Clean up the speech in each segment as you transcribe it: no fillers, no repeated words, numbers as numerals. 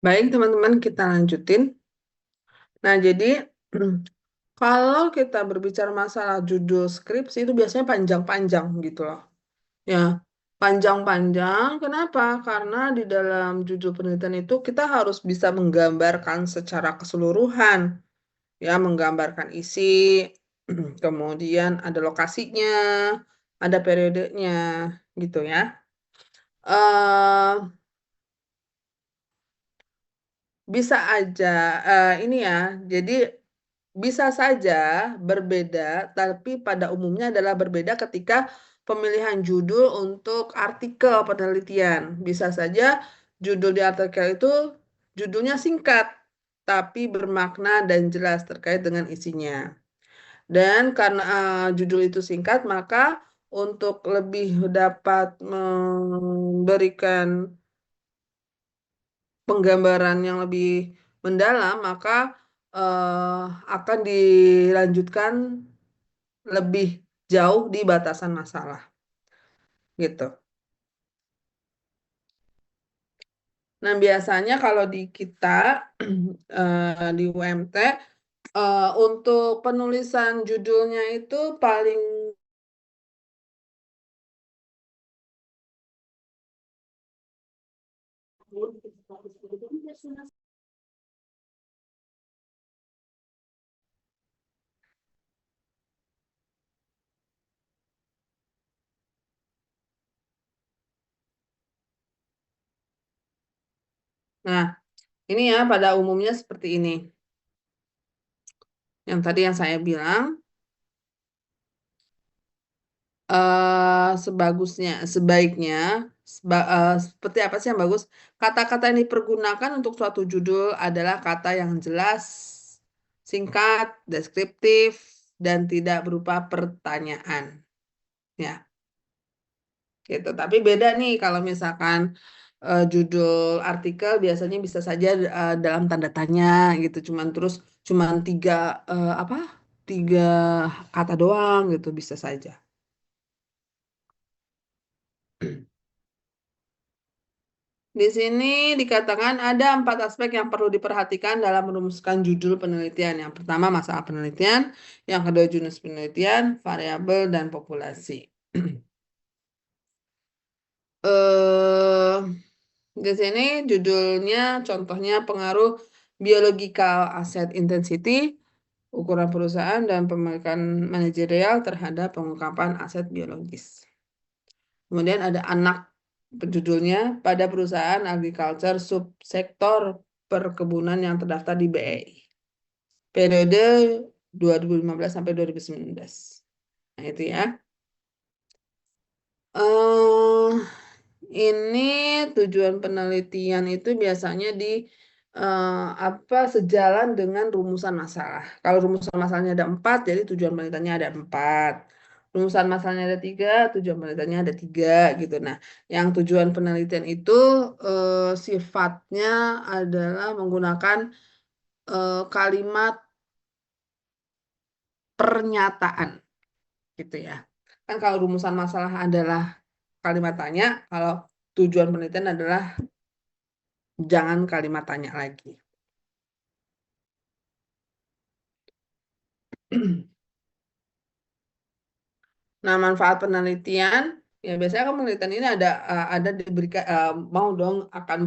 Baik, teman-teman, kita lanjutin. Nah, jadi kalau kita berbicara masalah judul skripsi itu biasanya panjang-panjang gitu loh. Ya, panjang-panjang. Kenapa? Karena di dalam judul penelitian itu kita harus bisa menggambarkan secara keseluruhan, ya, menggambarkan isi, kemudian ada lokasinya, ada periodenya, gitu ya. eh Bisa aja, ini ya, jadi bisa saja berbeda, tapi pada umumnya adalah berbeda ketika pemilihan judul untuk artikel penelitian. Bisa saja judul di artikel itu judulnya singkat, tapi bermakna dan jelas terkait dengan isinya. Dan karena judul itu singkat, maka untuk lebih dapat memberikan penggambaran yang lebih mendalam, maka eh, akan dilanjutkan lebih jauh di batasan masalah, gitu. Nah, biasanya kalau di kita di UMT untuk penulisan judulnya itu paling. Nah, ini ya pada umumnya seperti ini. Yang tadi yang saya bilang, sebaiknya, seperti apa sih yang bagus? Kata-kata yang dipergunakan untuk suatu judul adalah kata yang jelas, singkat, deskriptif, dan tidak berupa pertanyaan. Ya, gitu. Tapi beda nih kalau misalkan judul artikel biasanya bisa saja dalam tanda tanya gitu, cuman apa? Tiga kata doang gitu bisa saja. Di sini dikatakan ada 4 aspek yang perlu diperhatikan dalam merumuskan judul penelitian. Yang pertama masalah penelitian, yang kedua jenis penelitian, variabel, dan populasi. eh di sini judulnya contohnya pengaruh biological asset intensity, ukuran perusahaan, dan pemilikan manajerial terhadap pengungkapan aset biologis. Kemudian ada anak judulnya pada perusahaan agriculture subsektor perkebunan yang terdaftar di BEI. Periode 2015 sampai 2019. Nah, itu ya. eh ini tujuan penelitian itu biasanya eh, sejalan dengan rumusan masalah. Kalau rumusan masalahnya ada 4, jadi tujuan penelitiannya ada 4. Rumusan masalahnya ada 3, tujuan penelitiannya ada 3 gitu. Nah, yang tujuan penelitian itu sifatnya adalah menggunakan kalimat pernyataan gitu ya. Kan kalau rumusan masalah adalah kalimat tanya, kalau tujuan penelitian adalah jangan kalimat tanya lagi. Nah, manfaat penelitian, ya biasanya kan penelitian ini ada diberikan mau dong akan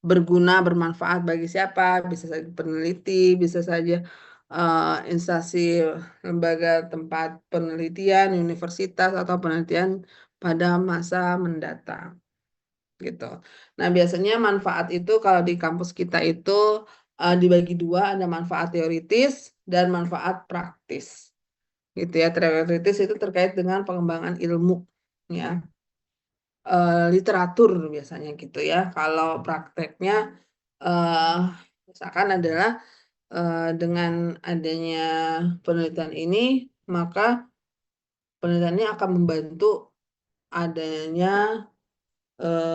berguna, bermanfaat bagi siapa? Bisa saja peneliti, bisa saja instansi lembaga tempat penelitian, universitas atau penelitian pada masa mendatang gitu. Nah, biasanya manfaat itu kalau di kampus kita itu dibagi dua, ada manfaat teoritis dan manfaat praktis. Gitu ya, teoritis itu terkait dengan pengembangan ilmu ya, literatur biasanya gitu ya. Kalau prakteknya eh misalkan adalah dengan adanya penelitian ini, maka penelitiannya akan membantu adanya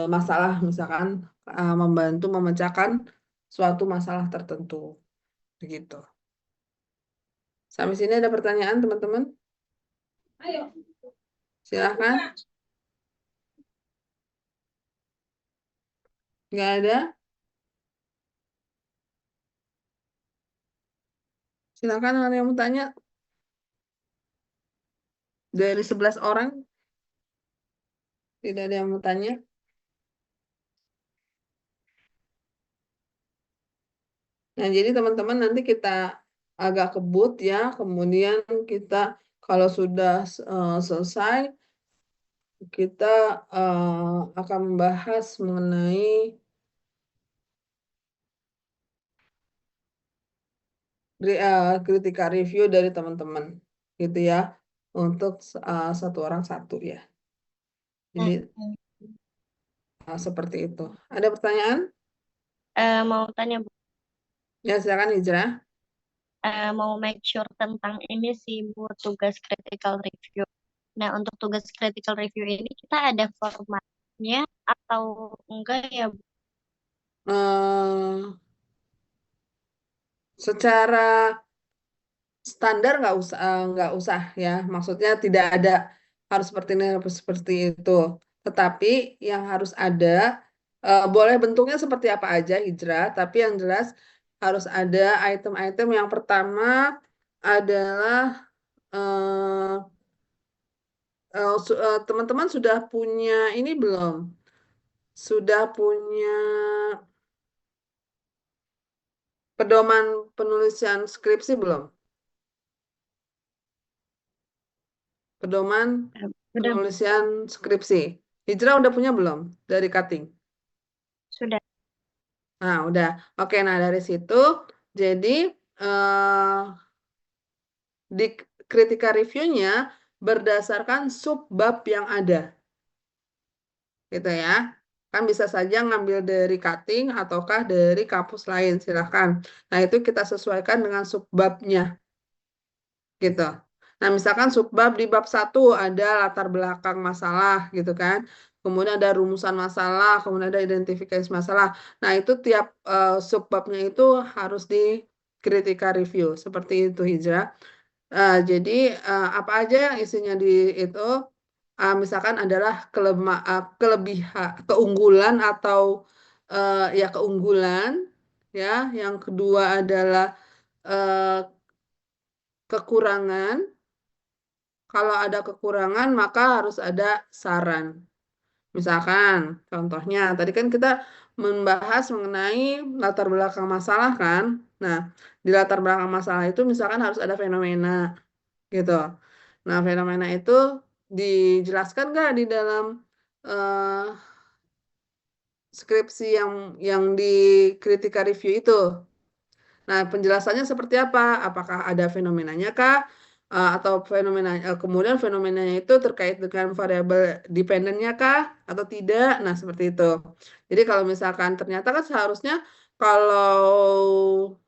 masalah, misalkan membantu memecahkan suatu masalah tertentu begitu. Sampai sini ada pertanyaan teman-teman? Ayo. Silahkan. Nggak ada? Silakan ada yang mau tanya dari 11 orang, tidak ada yang mau tanya. Nah, jadi teman-teman nanti kita agak kebut ya, kemudian kita kalau sudah selesai, kita akan membahas mengenai kritika review dari teman-teman, gitu ya, untuk satu orang satu ya. Jadi seperti itu. Ada pertanyaan? Mau tanya Bu, Ya, silakan Hijrah. mau make sure tentang ini sih Bu, tugas critical review. Nah, untuk tugas critical review ini kita ada formatnya atau enggak ya Bu? Eh, secara standar nggak usah ya, maksudnya tidak ada harus seperti ini harus seperti itu, tetapi yang harus ada boleh bentuknya seperti apa aja Hijrah, tapi yang jelas harus ada item-item. Yang pertama adalah teman-teman sudah punya ini belum, sudah punya pedoman penulisan skripsi belum, pedoman Sudah, Bu. penulisan skripsi Hijrah udah punya belum dari cutting? Sudah. Nah, udah. Oke, nah dari situ jadi eh, di kritika reviewnya berdasarkan subbab yang ada, gitu ya. Kan bisa saja ngambil dari cutting ataukah dari kampus lain, silahkan. Nah, itu kita sesuaikan dengan subbabnya, gitu. Nah, misalkan subbab di bab 1 ada latar belakang masalah, gitu kan. Kemudian ada rumusan masalah, kemudian ada identifikasi masalah. Nah, itu tiap subbabnya itu harus dikritika review. Seperti itu, Hijrah. Jadi, apa aja yang isinya di itu, misalkan adalah kelebihan, keunggulan atau ya keunggulan, ya. Yang kedua adalah eh, kekurangan. Kalau ada kekurangan, maka harus ada saran. Misalkan, contohnya, tadi kan kita membahas mengenai latar belakang masalah kan. Nah, di latar belakang masalah itu misalkan harus ada fenomena, gitu. Nah, fenomena itu dijelaskan nggak di dalam eh, skripsi yang di kritika review itu? Nah, penjelasannya seperti apa? Apakah ada fenomenanya kah? Atau kemudian fenomenanya itu terkait dengan variabel dependennya kah? Atau tidak? Nah, seperti itu. Jadi kalau misalkan ternyata kan seharusnya kalau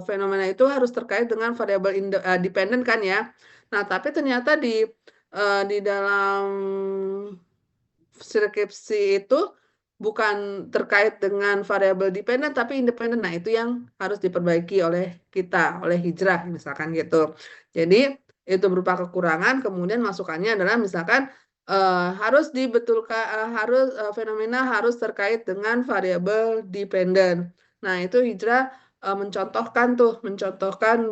fenomena itu harus terkait dengan variabel dependen kan ya. Nah, tapi ternyata di dalam skripsi itu bukan terkait dengan variabel dependen tapi independen. Nah, itu yang harus diperbaiki oleh kita, oleh Hijrah misalkan gitu. Jadi, itu berupa kekurangan, kemudian masukannya adalah misalkan harus dibetulkan, fenomena harus terkait dengan variabel dependen. Nah, itu Hijrah mencontohkan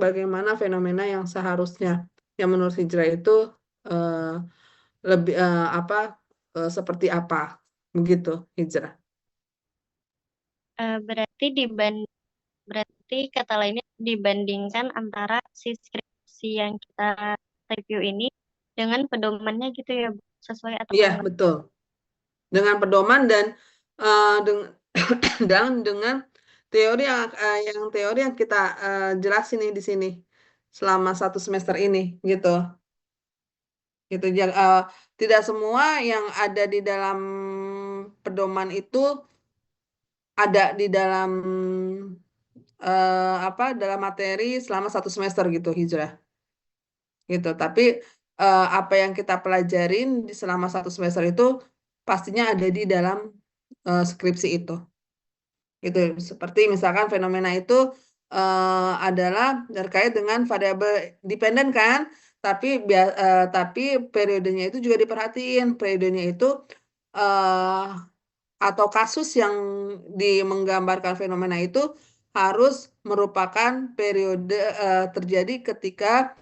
bagaimana fenomena yang seharusnya, yang menurut Hijrah itu eh, lebih seperti apa begitu Hijrah. Berarti berarti kata lainnya dibandingkan antara si skripsi yang kita review ini dengan pedomannya gitu ya Bu, sesuai atau Iya, enggak? betul. Dengan pedoman dan dengan dan dengan teori yang kita jelasin nih di sini selama 1 semester ini gitu. Gitu. Tidak semua yang ada di dalam pedoman itu ada di dalam dalam materi selama 1 semester gitu Hijrah gitu. Tapi apa yang kita pelajarin di selama 1 semester itu pastinya ada di dalam skripsi itu. Gitu. Seperti misalkan fenomena itu adalah terkait dengan variabel dependen kan, tapi periodenya itu juga diperhatiin. Periodenya itu eh, atau kasus yang menggambarkan fenomena itu harus merupakan periode terjadi ketika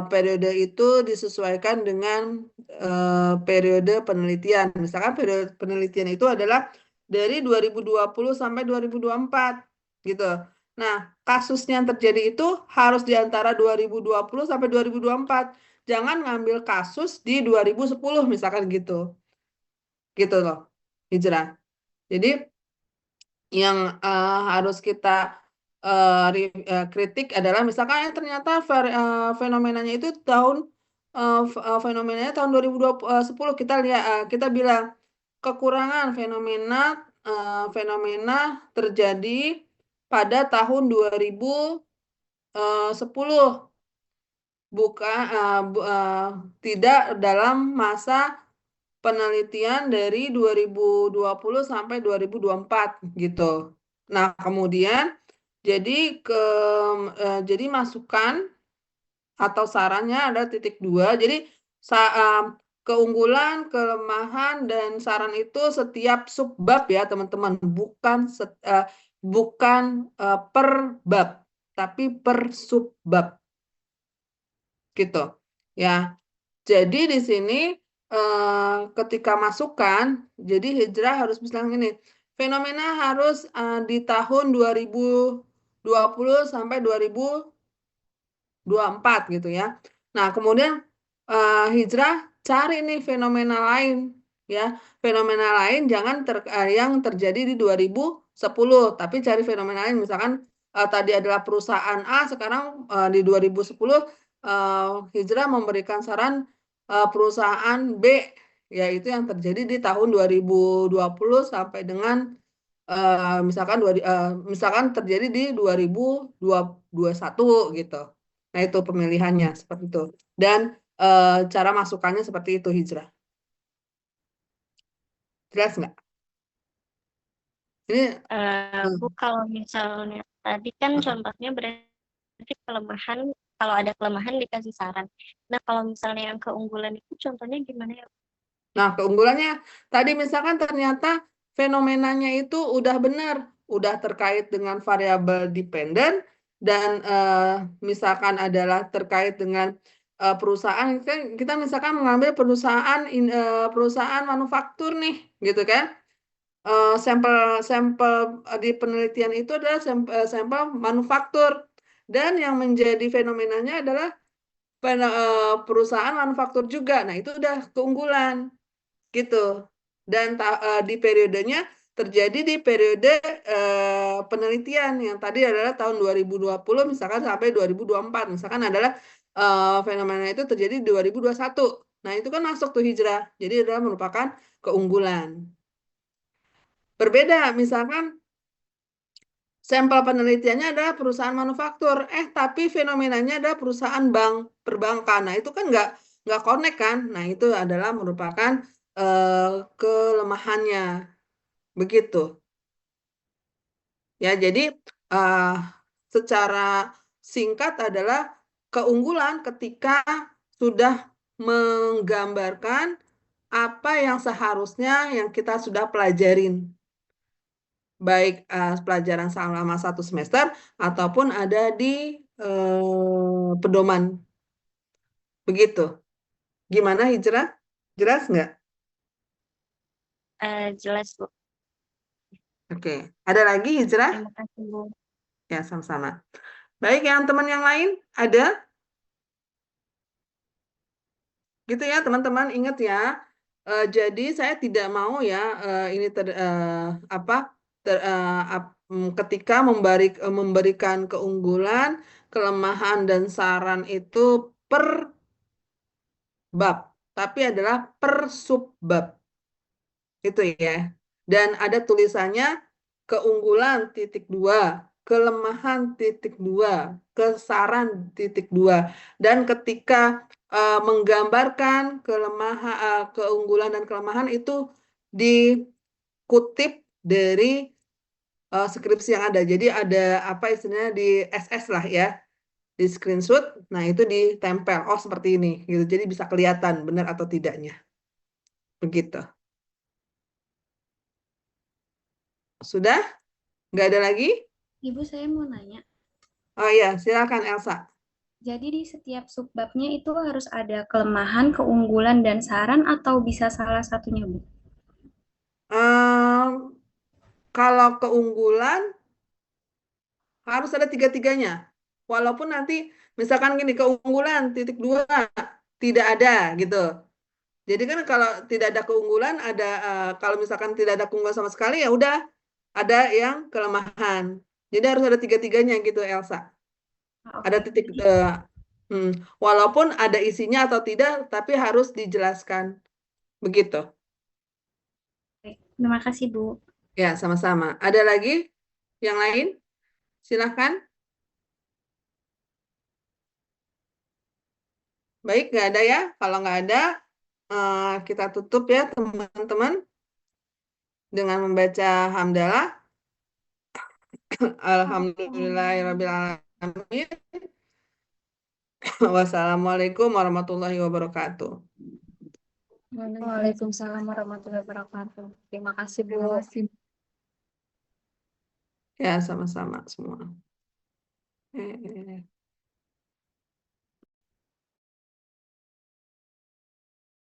periode itu disesuaikan dengan periode penelitian. Misalkan periode penelitian itu adalah dari 2020 sampai 2024 gitu. Nah, kasusnya yang terjadi itu harus di antara 2020 sampai 2024. Jangan ngambil kasus di 2010 misalkan gitu. Gitu loh, hijrah. Jadi yang harus kita kritik adalah misalkan ternyata fenomenanya itu fenomenanya tahun 2010 kita lihat kita bilang kekurangan fenomena terjadi pada tahun 2010 tidak dalam masa penelitian dari 2020 sampai 2024 gitu. Nah, kemudian jadi masukan atau sarannya ada titik 2. Jadi keunggulan, kelemahan dan saran itu setiap subbab ya, teman-teman, bukan per bab, tapi per subbab. Gitu. Ya. Jadi di sini ketika masukan, jadi hijrah harus bilang ini, fenomena harus di tahun 2020 sampai 2024 gitu ya. Nah, kemudian hijrah cari nih fenomena lain ya. Fenomena lain jangan yang terjadi di 2010, tapi cari fenomena lain misalkan tadi adalah perusahaan A, sekarang di 2010 hijrah memberikan saran perusahaan B, yaitu yang terjadi di tahun 2020 sampai dengan misalkan terjadi di 2021 gitu. Nah, itu pemilihannya seperti itu. Dan cara masukannya seperti itu hijrah. Jelas nggak? Ini Bu, kalau misalnya tadi kan contohnya berarti kelemahan, kalau ada kelemahan dikasih saran. Nah, kalau misalnya yang keunggulan itu contohnya gimana ya? Nah, keunggulannya tadi misalkan ternyata fenomenanya itu udah benar, udah terkait dengan variabel dependen dan misalkan adalah terkait dengan perusahaan, kita misalkan mengambil perusahaan manufaktur nih, gitu kan? Sampel di penelitian itu adalah sampel manufaktur dan yang menjadi fenomenanya adalah perusahaan manufaktur juga. Nah, itu udah keunggulan gitu. Dan di periodenya terjadi di periode penelitian yang tadi adalah tahun 2020 misalkan sampai 2024 misalkan adalah fenomena itu terjadi di 2021. Nah, itu kan masuk tuh hijrah. Jadi adalah merupakan keunggulan. Berbeda misalkan sampel penelitiannya adalah perusahaan manufaktur, tapi fenomenanya adalah perusahaan bank, perbankan. Nah, itu kan nggak connect kan? Nah, itu adalah merupakan kelemahannya. Begitu. Ya, jadi secara singkat adalah keunggulan ketika sudah menggambarkan apa yang seharusnya yang kita sudah pelajarin. Baik pelajaran selama 1 semester ataupun ada di pedoman. Begitu. Gimana hijrah? Jelas nggak? Jelas, Bu. Oke. Ada lagi hijrah? Terima kasih, Bu. Ya, sama-sama. Baik, yang teman yang lain ada? Gitu ya, teman-teman. Ingat ya. Jadi saya tidak mau ya ini ketika memberikan keunggulan, kelemahan dan saran itu per bab, tapi adalah per subbab. Itu ya. Dan ada tulisannya keunggulan titik 2, kelemahan titik 2, kesaran titik 2. Dan ketika menggambarkan keunggulan dan kelemahan itu dikutip dari skripsi yang ada. Jadi ada apa istilahnya di SS lah ya, di screenshot. Nah, itu ditempel. Oh, seperti ini gitu. Jadi bisa kelihatan benar atau tidaknya. Begitu. Sudah? Nggak ada lagi? Ibu, saya mau nanya. Oh iya, silakan Elsa. Jadi di setiap subbabnya itu harus ada kelemahan, keunggulan, dan saran atau bisa salah satunya, Bu? Em, kalau keunggulan harus ada tiga-tiganya. Walaupun nanti misalkan gini, keunggulan titik dua tidak ada gitu. Jadi kan kalau tidak ada keunggulan, kalau misalkan tidak ada keunggulan sama sekali ya udah ada yang kelemahan. Jadi harus ada tiga-tiganya gitu Elsa. Ada Oke. titik walaupun ada isinya atau tidak, tapi harus dijelaskan begitu. Terima kasih, Bu. Ya, sama-sama. Ada lagi yang lain? Silahkan. Baik, nggak ada ya. Kalau nggak ada, kita tutup ya teman-teman dengan membaca hamdalah. Alhamdulillahirrabbilalamin. Wassalamualaikum warahmatullahi wabarakatuh. Waalaikumsalam warahmatullahi wabarakatuh. Terima kasih, Bu. Ya, sama-sama semua.